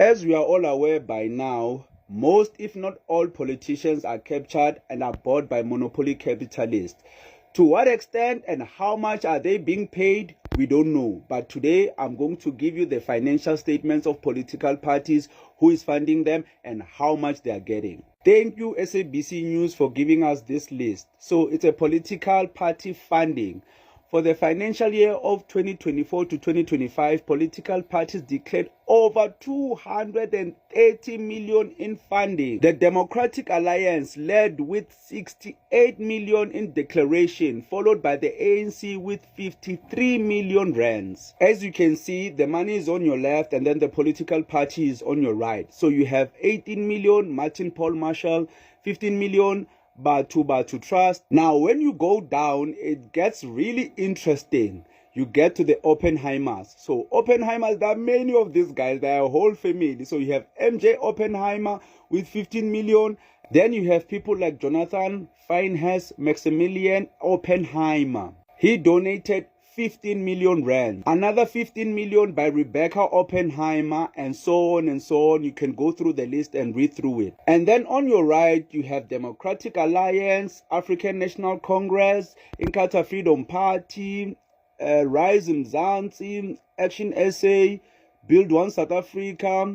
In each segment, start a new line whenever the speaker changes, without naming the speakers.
As we are all aware by now, most if not all politicians are captured and are bought by monopoly capitalists. To what extent and how much are they being paid? We don't know. But today I'm going to give you the financial statements of political parties, who is funding them and how much they are getting. Thank you SABC News for giving us this list. So it's a political party funding. For the financial year of 2024 to 2025, political parties declared over 230 million in funding. The Democratic Alliance led with 68 million in declaration, followed by the ANC with 53 million rands. As you can see, the money is on your left and then the political party is on your right. So you have 18 million Martin Paul Marshall, 15 million Batu Trust. Now when you go down, it gets really interesting. You get to the Oppenheimers. So Oppenheimers, there are many of these guys, they are a whole family. So you have MJ Oppenheimer with 15 million. Then you have people like Jonathan Finehurst Maximilian Oppenheimer. He donated 15 million rand. Another 15 million by Rebecca Oppenheimer, and so on and so on. You can go through the list and read through it. And then on your right, you have Democratic Alliance, African National Congress, Inkatha Freedom Party, Rise Mzansi, Action SA, Build One South Africa,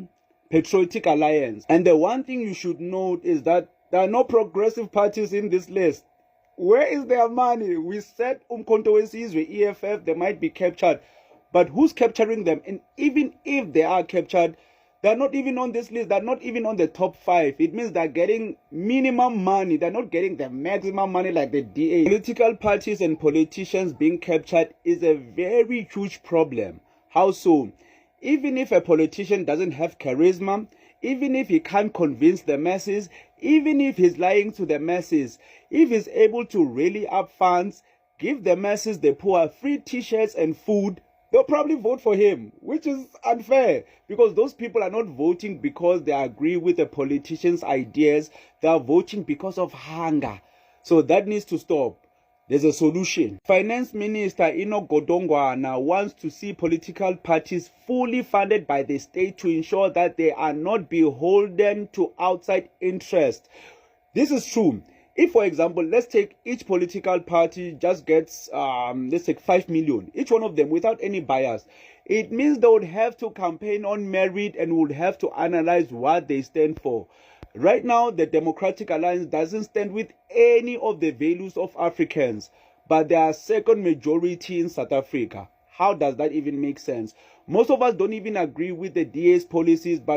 Patriotic Alliance. And the one thing you should note is that there are no progressive parties in this list. Where is their money? We said Umkhonto weSizwe, EFF, they might be captured. But who's capturing them? And even if they are captured, they're not even on this list. They're not even on the top 5. It means they're getting minimum money. They're not getting the maximum money like the DA. Political parties and politicians being captured is a very huge problem. How so? Even if a politician doesn't have charisma, even if he can't convince the masses, even if he's lying to the masses, if he's able to rally up funds, give the masses, the poor, free t-shirts and food, they'll probably vote for him, which is unfair because those people are not voting because they agree with the politician's ideas. They are voting because of hunger. So that needs to stop. There's a solution. Finance Minister Enoch Godongwana wants to see political parties fully funded by the state to ensure that they are not beholden to outside interest. This is true. If, for example, let's take each political party just gets, let's take 5 million, each one of them without any bias, it means they would have to campaign on merit and would have to analyze what they stand for. Right now, the Democratic Alliance doesn't stand with any of the values of Africans, but they are second majority in South Africa. How does that even make sense? Most of us don't even agree with the DA's policies, but